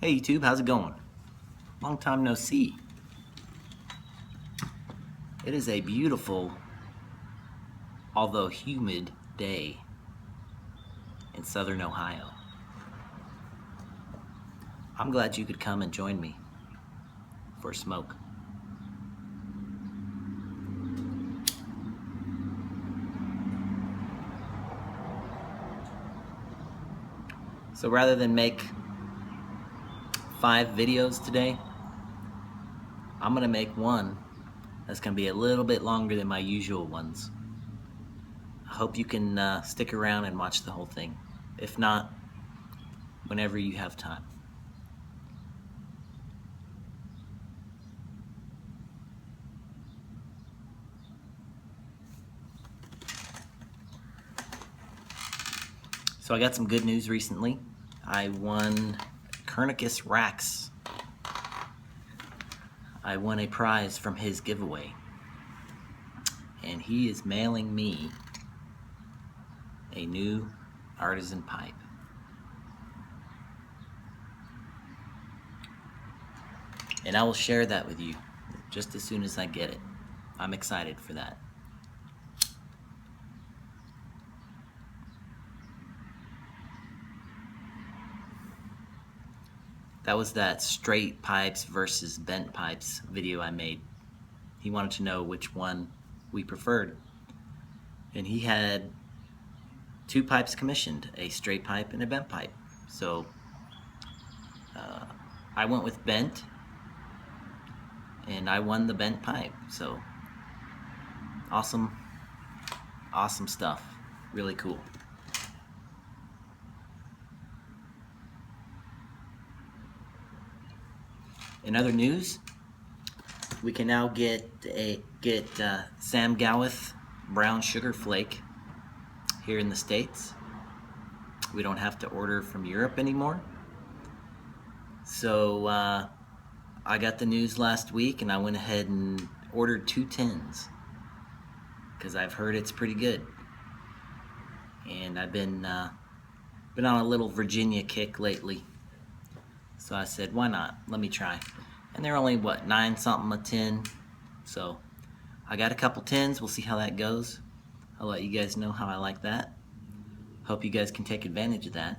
Hey YouTube, how's it going? Long time no see. It is a beautiful, although humid day in southern Ohio. I'm glad you could come and join me for a smoke. So rather than make 5 videos today, I'm gonna make one that's gonna be a little bit longer than my usual ones. I hope you can stick around and watch the whole thing. If not, whenever you have time. So I got some good news recently. I won Koernicus Racks. I won a prize from his giveaway. And he is mailing me a new artisan pipe. And I will share that with you just as soon as I get it. I'm excited for that. That was that straight pipes versus bent pipes video I made. He wanted to know which one we preferred. And he had 2 pipes commissioned, a straight pipe and a bent pipe. So I went with bent, and I won the bent pipe. So awesome stuff. Really cool. In other news, we can now get Sam Gawith brown sugar flake here in the States. We don't have to order from Europe anymore. So I got the news last week and I went ahead and ordered 2 tins because I've heard it's pretty good. And I've been on a little Virginia kick lately. So I said, why not? Let me try. And they're only, what, 9 something a tin. So I got a couple tins. We'll see how that goes. I'll let you guys know how I like that. Hope you guys can take advantage of that.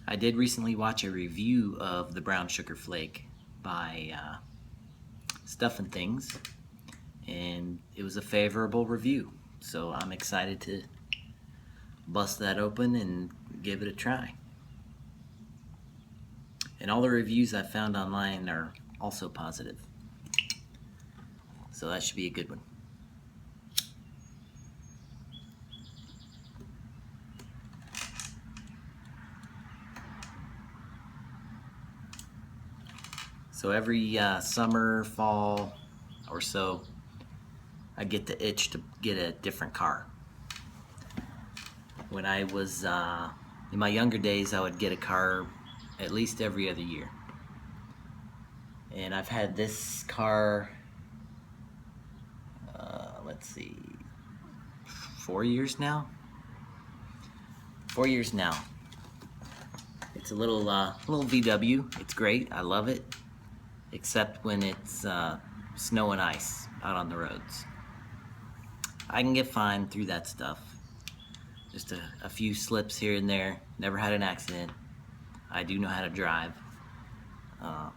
I did recently watch a review of the brown sugar flake by Stuff and Things, and it was a favorable review. So I'm excited to bust that open and give it a try. And all the reviews I found online are also positive. So that should be a good one. So every summer, fall, or so, I get the itch to get a different car. When I was in my younger days, I would get a car at least every other year. And I've had this car, let's see, 4 years now? 4 years now. It's a little VW. It's great. I love it. Except when it's snow and ice out on the roads. I can get fine through that stuff. Just a few slips here and there. Never had an accident. I do know how to drive. And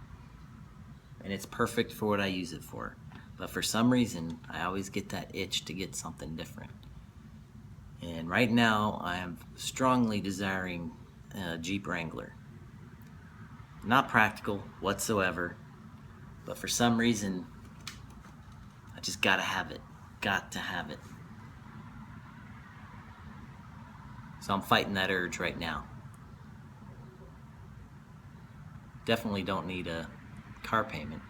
it's perfect for what I use it for. But for some reason, I always get that itch to get something different. And right now, I am strongly desiring a Jeep Wrangler. Not practical whatsoever. But for some reason, I just gotta have it. Got to have it. So I'm fighting that urge right now. Definitely don't need a car payment.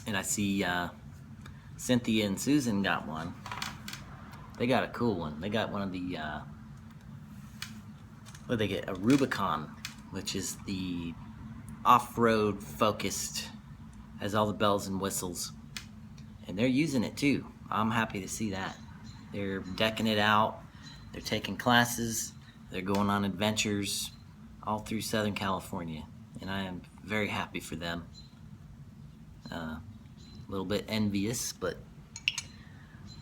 And I see Cynthia and Susan got one. They got a cool one. They got one of the, what they get? A Rubicon, which is the off-road focused, has all the bells and whistles. And they're using it too. I'm happy to see that. They're decking it out. They're taking classes. They're going on adventures all through Southern California. And I am very happy for them. A little bit envious, but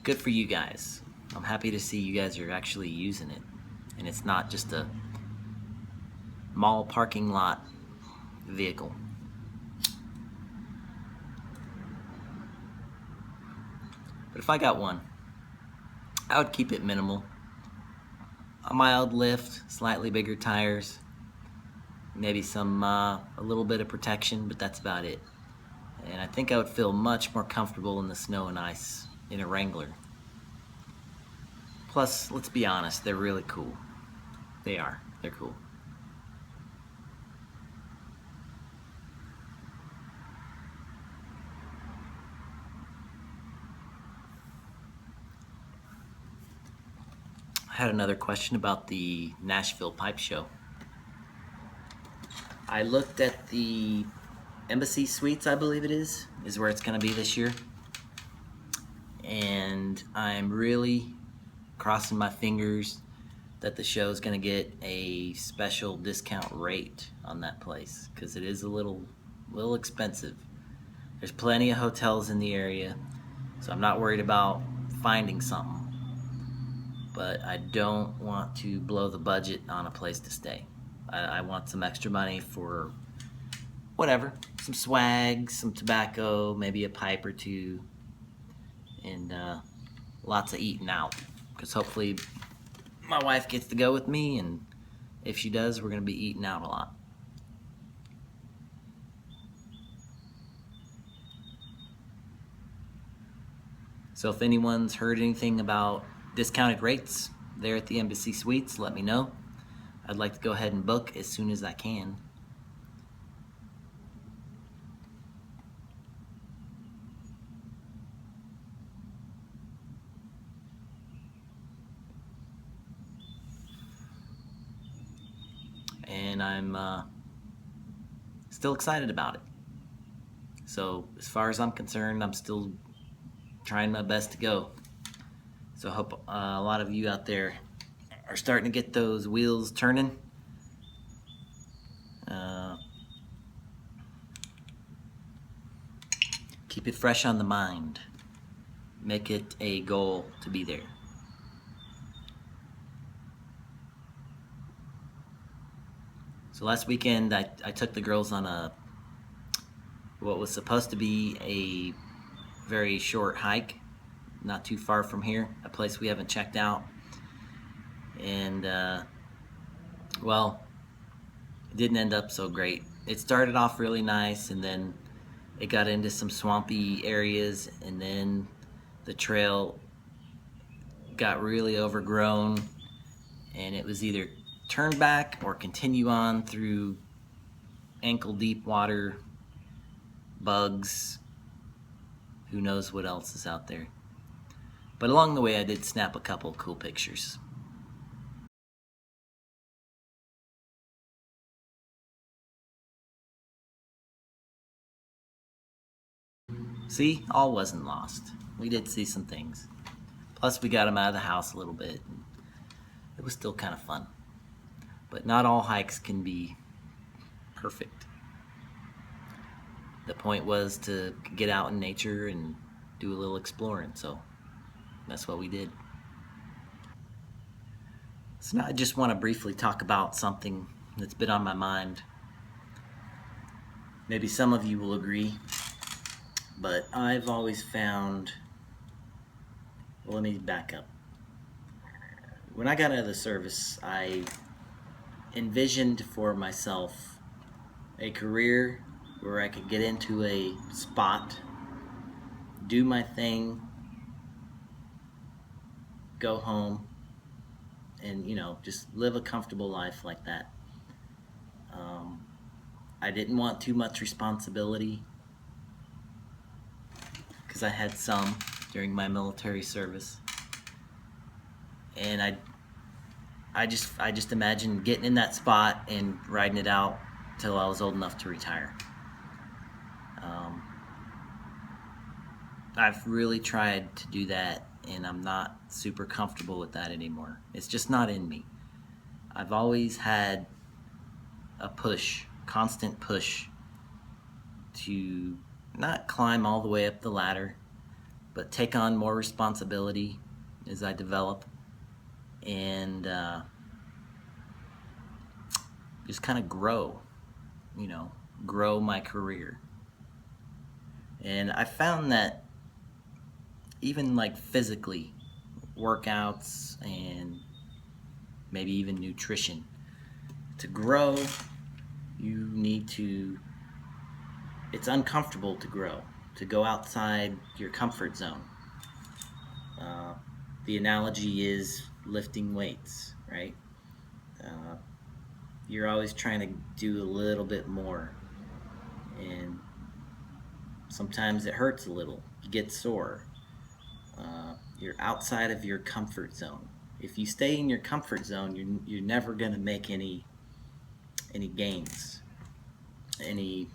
good for you guys. I'm happy to see you guys are actually using it. And it's not just a mall parking lot vehicle. But if I got one, I would keep it minimal. A mild lift, slightly bigger tires, maybe some a little bit of protection, but that's about it. And I think I would feel much more comfortable in the snow and ice in a Wrangler. Plus, let's be honest, they're really cool. They are. They're cool. I had another question about the Nashville Pipe Show. I looked at the Embassy Suites, I believe it is where it's going to be this year. And I'm really crossing my fingers that the show is going to get a special discount rate on that place, because it is a little expensive. There's plenty of hotels in the area, so I'm not worried about finding something. But I don't want to blow the budget on a place to stay. I want some extra money for whatever, some swag, some tobacco, maybe a pipe or two, and lots of eating out, because hopefully my wife gets to go with me, and if she does, we're going to be eating out a lot. So if anyone's heard anything about discounted rates there at the Embassy Suites, let me know. I'd like to go ahead and book as soon as I can. And I'm still excited about it. So as far as I'm concerned, I'm still trying my best to go. So I hope a lot of you out there are starting to get those wheels turning. Keep it fresh on the mind. Make it a goal to be there. So last weekend I took the girls on what was supposed to be a very short hike, not too far from here, a place we haven't checked out. And well, it didn't end up so great. It started off really nice, and then it got into some swampy areas, and then the trail got really overgrown, and it was either turn back or continue on through ankle deep water, bugs, who knows what else is out there. But along the way I did snap a couple cool pictures. See, all wasn't lost. We did see some things. Plus we got them out of the house a little bit. It was still kind of fun. But not all hikes can be perfect. The point was to get out in nature and do a little exploring, so that's what we did. So now I just want to briefly talk about something that's been on my mind. Maybe some of you will agree, but I've always found, well, let me back up. When I got out of the service, I envisioned for myself a career where I could get into a spot, do my thing, go home, and just live a comfortable life like that. I didn't want too much responsibility, because I had some during my military service, and I just imagined getting in that spot and riding it out till I was old enough to retire. I've really tried to do that, and I'm not super comfortable with that anymore. It's just not in me. I've always had a push, constant push, to not climb all the way up the ladder, but take on more responsibility as I develop, and just kind of grow, grow my career. And I found that even like physically, workouts and maybe even nutrition, to grow, you need to, it's uncomfortable to grow, to go outside your comfort zone. The analogy is lifting weights, right? You're always trying to do a little bit more, and sometimes it hurts a little. You get sore. You're outside of your comfort zone. If you stay in your comfort zone, you're never going to make any gains, any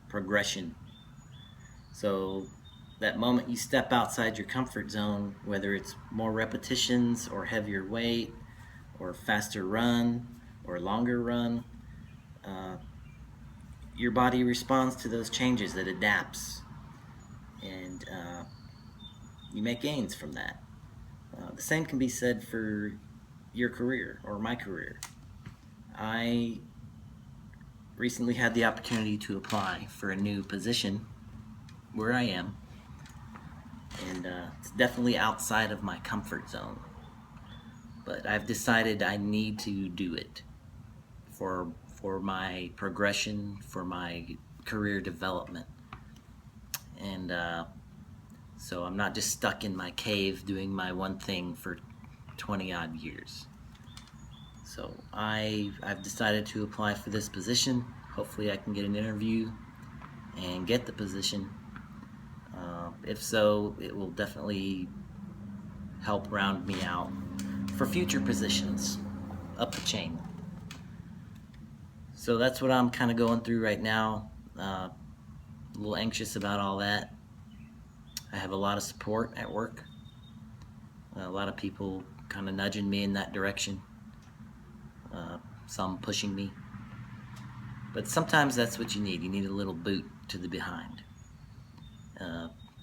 progression. So that moment you step outside your comfort zone, whether it's more repetitions or heavier weight or faster run or longer run, your body responds to those changes. It adapts, and you make gains from that. The same can be said for your career or my career. I recently had the opportunity to apply for a new position where I am, and it's definitely outside of my comfort zone. But I've decided I need to do it for my progression, for my career development. And so I'm not just stuck in my cave doing my one thing for 20 odd years. So I've decided to apply for this position. Hopefully I can get an interview and get the position. If so, it will definitely help round me out for future positions up the chain. So that's what I'm kind of going through right now. A little anxious about all that. I have a lot of support at work. A lot of people kind of nudging me in that direction. Some pushing me. But sometimes that's what you need. You need a little boot to the behind.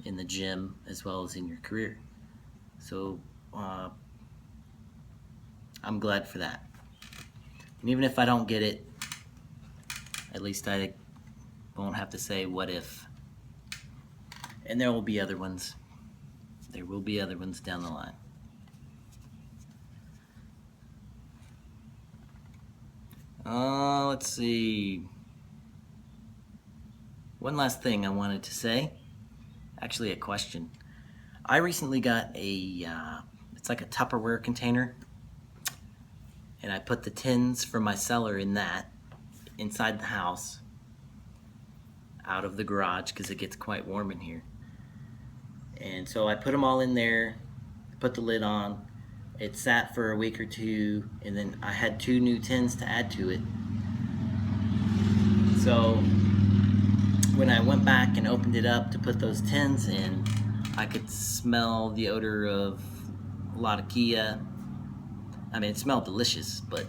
In the gym as well as in your career. So I'm glad for that. And even if I don't get it, at least I won't have to say what if. And there will be other ones. There will be other ones down the line. Let's see. One last thing I wanted to say. Actually, a question. I recently got it's like a Tupperware container, and I put the tins from my cellar in that, inside the house, out of the garage, because it gets quite warm in here. And so I put them all in there, put the lid on. It sat for a week or two, and then I had 2 new tins to add to it. So when I went back and opened it up to put those tins in, I could smell the odor of latakia. I mean, it smelled delicious, but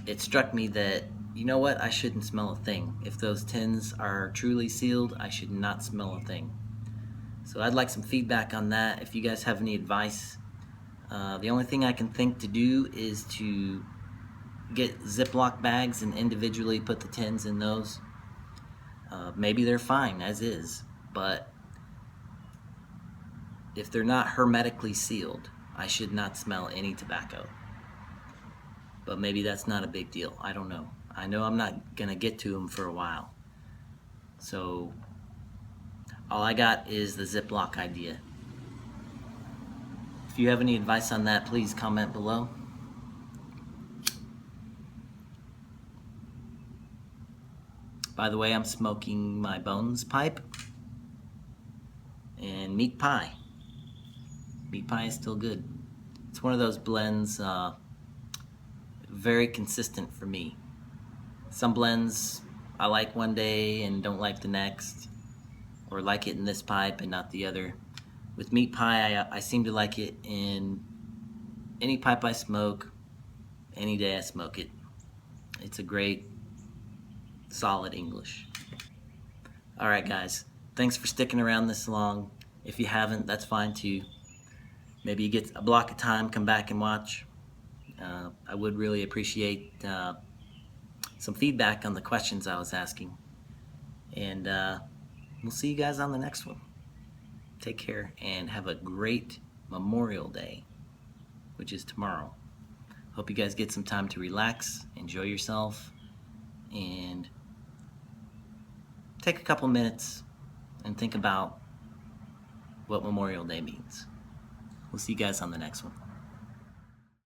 it struck me that, you know what, I shouldn't smell a thing. If those tins are truly sealed, I should not smell a thing. So I'd like some feedback on that. If you guys have any advice, the only thing I can think to do is to get Ziploc bags and individually put the tins in those. Maybe they're fine as is, but if they're not hermetically sealed, I should not smell any tobacco. But maybe that's not a big deal. I don't know. I know I'm not gonna get to them for a while. So all I got is the Ziploc idea. If you have any advice on that, please comment below. By the way, I'm smoking my Bones pipe and meat pie. Meat pie is still good. It's one of those blends, very consistent for me. Some blends I like one day and don't like the next, or like it in this pipe and not the other. With meat pie, I seem to like it in any pipe I smoke, any day I smoke it. It's a great, solid English. All right, guys. Thanks for sticking around this long. If you haven't, that's fine too. Maybe you get a block of time, come back and watch. I would really appreciate some feedback on the questions I was asking. And we'll see you guys on the next one. Take care and have a great Memorial Day, which is tomorrow. Hope you guys get some time to relax, enjoy yourself, and take a couple minutes and think about what Memorial Day means. We'll see you guys on the next one.